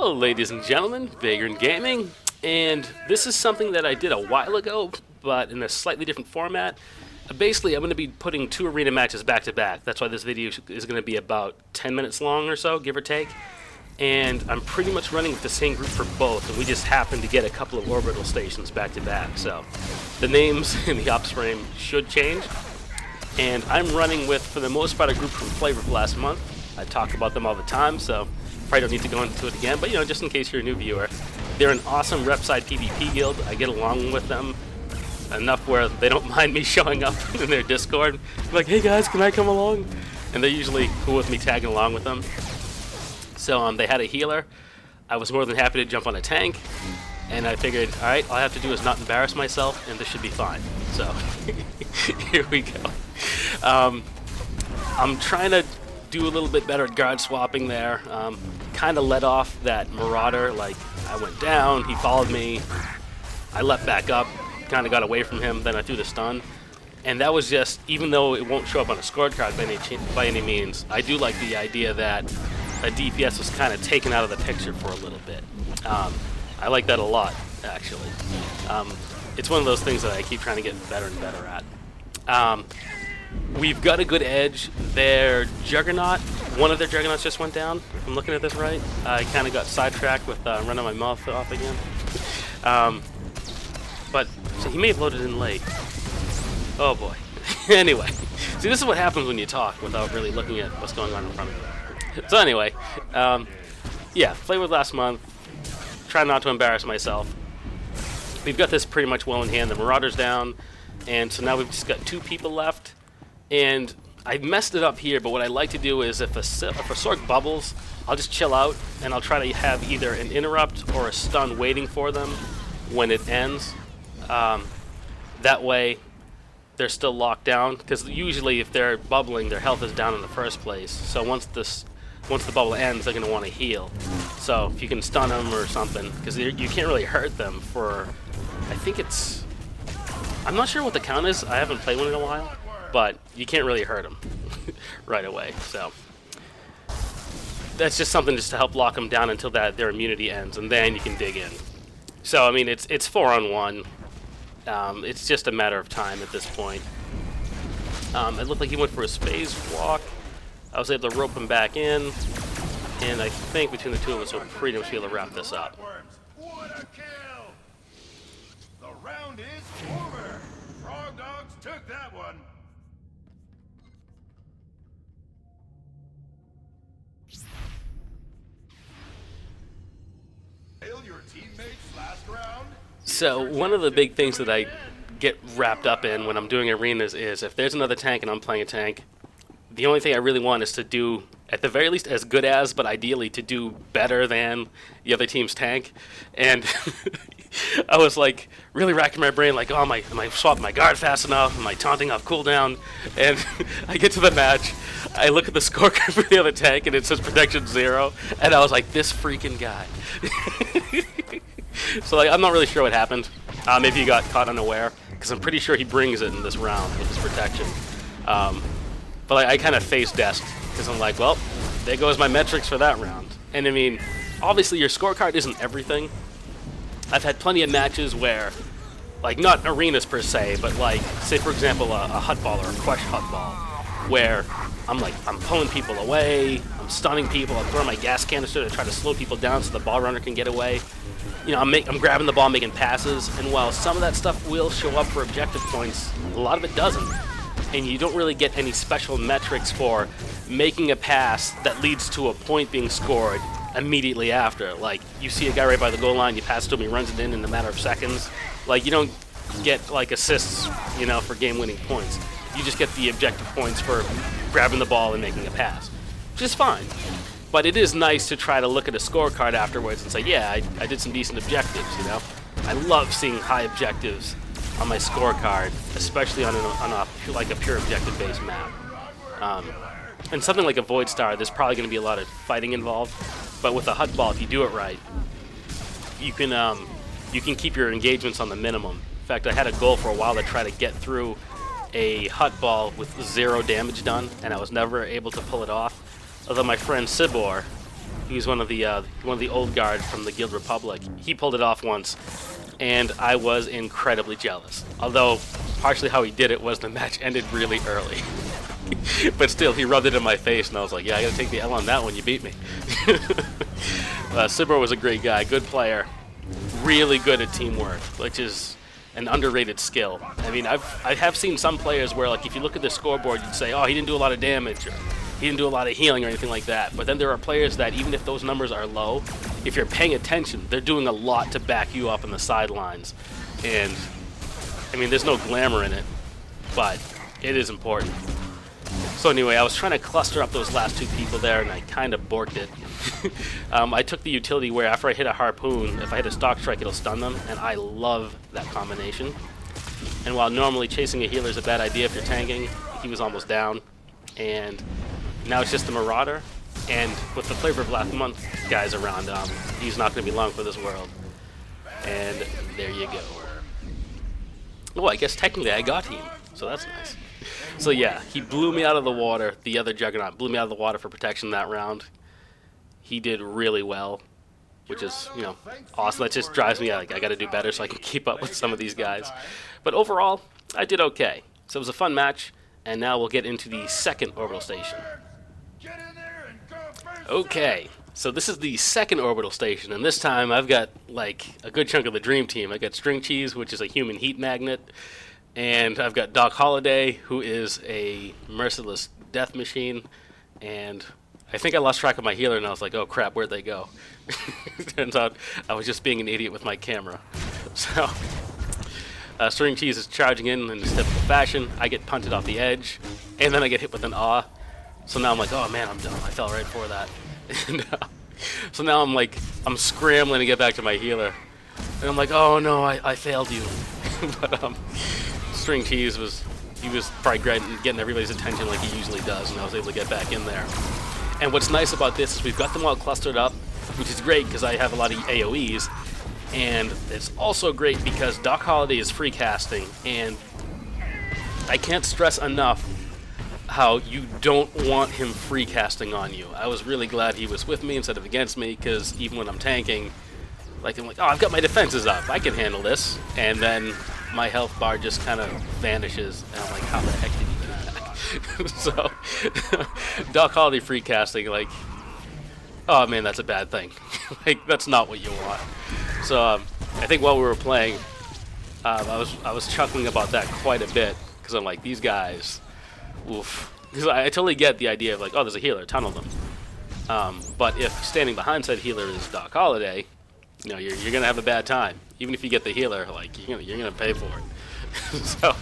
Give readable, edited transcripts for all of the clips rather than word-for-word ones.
Hello ladies and gentlemen, Warking Gaming, and this is something that I did a while ago, but in a slightly different format. Basically, I'm going to be putting 2 arena matches back to back. That's why this video is going to be about 10 minutes long or so, give or take. And I'm pretty much running with the same group for both, and we just happened to get a couple of orbital stations back to back. So the names in the ops frame should change. And I'm running with, for the most part, a group from Flavor of last month. I talk about them all the time, so probably don't need to go into it again, but just in case you're a new viewer, they're an awesome rep side PvP guild. I get along with them enough where they don't mind me showing up in their Discord. Like, hey guys, can I come along? And they're usually cool with me tagging along with them. So they had a healer. I was more than happy to jump on a tank, and I figured, all right, all I have to do is not embarrass myself, and this should be fine. So here we go. I'm trying to do a little bit better at guard swapping there. Kind of let off that Marauder, like I went down, he followed me, I leapt back up, kind of got away from him, then I threw the stun. And that was just, even though it won't show up on a scorecard by any means, I do like the idea that a DPS was kind of taken out of the picture for a little bit. I like that a lot, actually. It's one of those things that I keep trying to get better and better at. We've got a good edge. Their Juggernaut, one of their Juggernauts just went down, if I'm looking at this right. I kind of got sidetracked with running my mouth off again. But so he may have loaded in late. Oh boy. Anyway, see, this is what happens when you talk without really looking at what's going on in front of you. So anyway, yeah, played with last month. Try not to embarrass myself. We've got this pretty much well in hand. The Marauder's down, and so now we've just got 2 people left. And I messed it up here, but what I like to do is if a Sork bubbles, I'll just chill out, and I'll try to have either an interrupt or a stun waiting for them when it ends. That way, they're still locked down, because usually if they're bubbling, their health is down in the first place. So once the bubble ends, they're going to want to heal. So if you can stun them or something, because you can't really hurt them for, I think it's, I'm not sure what the count is. I haven't played one in a while. But you can't really hurt them right away. So that's just something just to help lock them down until their immunity ends, and then you can dig in. So I mean, it's 4-on-1. It's just a matter of time at this point. It looked like he went for a space walk. I was able to rope him back in, and I think between the 2 of us, we'll pretty much be able to wrap this up. What a kill! The round is over. Frog Dogs took that one. Your teammates last round. So one of the big things that I get wrapped up in when I'm doing arenas is if there's another tank and I'm playing a tank, the only thing I really want is to do, at the very least, as good as, but ideally to do better than the other team's tank. And I was like really racking my brain, like, oh, am I swapping my guard fast enough? Am I taunting off cooldown? And I get to the match, I look at the scorecard for the other tank, and it says protection 0, and I was like, this freaking guy. So like, I'm not really sure what happened. Maybe he got caught unaware, because I'm pretty sure he brings it in this round with his protection. But like, I kind of face desk, because I'm like, well, there goes my metrics for that round. And I mean, obviously your scorecard isn't everything. I've had plenty of matches where, like, not arenas per se, but like, say for example, a hut ball or a crush hut ball, where I'm pulling people away, I'm stunning people, I'm throwing my gas canister to try to slow people down so the ball runner can get away. I'm grabbing the ball, making passes, and while some of that stuff will show up for objective points, a lot of it doesn't. And you don't really get any special metrics for making a pass that leads to a point being scored immediately after. Like, you see a guy right by the goal line, you pass to him, he runs it in a matter of seconds. Like, you don't get, like, assists, for game-winning points. You just get the objective points for grabbing the ball and making a pass, which is fine. But it is nice to try to look at a scorecard afterwards and say, yeah, I did some decent objectives, I love seeing high objectives on my scorecard, especially on a pure objective-based map. And something like a Void Star, there's probably going to be a lot of fighting involved. But with a hut ball, if you do it right, you can keep your engagements on the minimum. In fact, I had a goal for a while to try to get through a hut ball with 0 damage done, and I was never able to pull it off. Although my friend Sibor He was one of the old guard from the Guild Republic. He pulled it off once, and I was incredibly jealous. Although, partially how he did it was the match ended really early. But still, he rubbed it in my face, and I was like, yeah, I gotta take the L on that one, you beat me. Swtor was a great guy, good player, really good at teamwork, which is an underrated skill. I mean, I have seen some players where, like, if you look at the scoreboard, you'd say, oh, he didn't do a lot of damage, or he didn't do a lot of healing or anything like that. But then there are players that, even if those numbers are low, if you're paying attention, they're doing a lot to back you up on the sidelines. And, I mean, there's no glamour in it, but it is important. So anyway, I was trying to cluster up those last two people there, and I kind of borked it. I took the utility where after I hit a harpoon, if I hit a stock strike, it'll stun them, and I love that combination. And while normally chasing a healer is a bad idea if you're tanking, he was almost down. And now it's just a Marauder, and with the Flavor of Last Month guys around, he's not going to be long for this world. And there you go. Oh, I guess technically I got him, so that's nice. So yeah, he blew me out of the water. The other Juggernaut blew me out of the water for protection that round. He did really well, which is, you know, awesome. That just drives me out. Like, I got to do better so I can keep up with some of these guys. But overall, I did okay. So it was a fun match, and now we'll get into the second orbital station. Okay, so this is the second orbital station, and this time I've got, like, a good chunk of the dream team. I got String Cheese, which is a human heat magnet. And I've got Doc Holliday, who is a merciless death machine, and I think I lost track of my healer, and I was like, oh crap, where'd they go? Turns out I was just being an idiot with my camera. So, String Cheese is charging in his typical fashion. I get punted off the edge, and then I get hit with an awe. So now I'm like, oh man, I'm done. I fell right for that. And, so now I'm scrambling to get back to my healer. And I'm like, oh no, I failed you. But, String Cheese was probably getting everybody's attention like he usually does, and I was able to get back in there. And what's nice about this is we've got them all clustered up, which is great because I have a lot of AoEs, and it's also great because Doc Holliday is free casting, and I can't stress enough how you don't want him free casting on you. I was really glad he was with me instead of against me, because even when I'm tanking, like, I'm like, oh, I've got my defenses up, I can handle this, and then my health bar just kind of vanishes, and I'm like, how the heck did you do that? So, Doc Holliday free casting, like, oh man, that's a bad thing. Like, that's not what you want. So, I think while we were playing, I was chuckling about that quite a bit, because I'm like, these guys, oof. Because I totally get the idea of, like, oh, there's a healer, tunnel them. But if standing behind said healer is Doc Holliday, you know, you're gonna have a bad time. Even if you get the healer, like, you're gonna pay for it. So,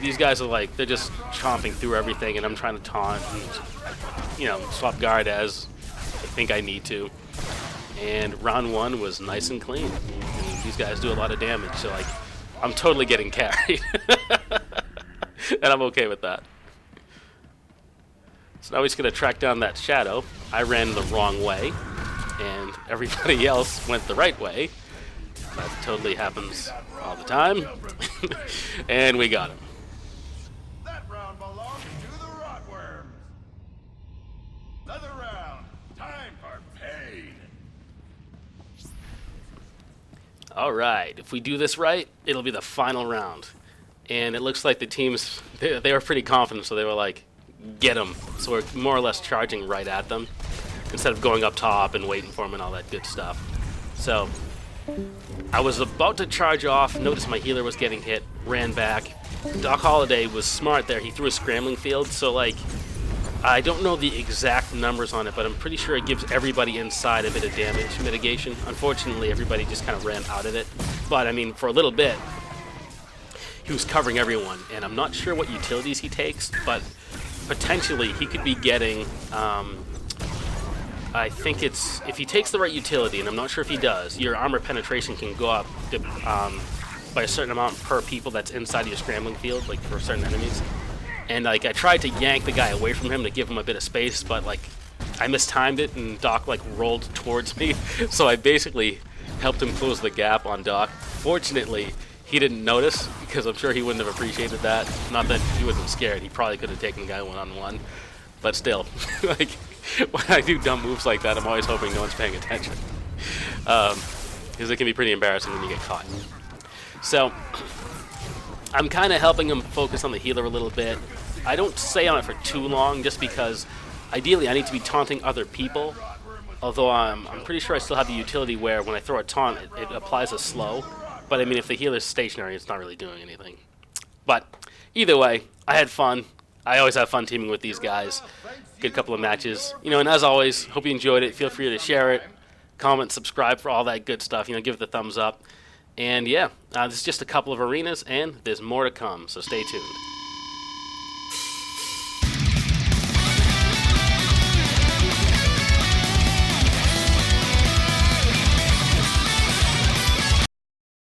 these guys are like, they're just chomping through everything, and I'm trying to taunt and, you know, swap guard as I think I need to. And round one was nice and clean. I mean, these guys do a lot of damage, so, like, I'm totally getting carried. And I'm okay with that. So now he's gonna track down that shadow. I ran the wrong way, and everybody else went the right way. That totally happens all the time. And we got him. That round belongs to the Rotworms. Another round. Time for pain. Alright, if we do this right, it'll be the final round. And it looks like the teams, they were pretty confident, so they were like, get them. So we're more or less charging right at them, instead of going up top and waiting for them and all that good stuff. So, I was about to charge off, noticed my healer was getting hit, ran back. Doc Holliday was smart there, he threw a scrambling field, so, like, I don't know the exact numbers on it, but I'm pretty sure it gives everybody inside a bit of damage mitigation. Unfortunately, everybody just kind of ran out of it. But, I mean, for a little bit, he was covering everyone, and I'm not sure what utilities he takes, but potentially he could be getting, I think it's, if he takes the right utility, and I'm not sure if he does, your armor penetration can go up to, by a certain amount per people that's inside of your scrambling field, like for certain enemies. And like, I tried to yank the guy away from him to give him a bit of space, but like, I mistimed it, and Doc like rolled towards me, so I basically helped him close the gap on Doc. Fortunately, he didn't notice, because I'm sure he wouldn't have appreciated that. Not that he wasn't scared, he probably could have taken the guy one-on-one, but still, like, when I do dumb moves like that, I'm always hoping no one's paying attention. Because it can be pretty embarrassing when you get caught. So, I'm kind of helping him focus on the healer a little bit. I don't stay on it for too long, just because ideally I need to be taunting other people. Although I'm pretty sure I still have the utility where when I throw a taunt, it applies a slow. But I mean, if the healer's stationary, it's not really doing anything. But either way, I had fun. I always have fun teaming with these guys. Good couple of matches. You know, and as always, hope you enjoyed it. Feel free to share it, comment, subscribe for all that good stuff. You know, give it the thumbs up. And yeah, this is just a couple of arenas, and there's more to come, so stay tuned.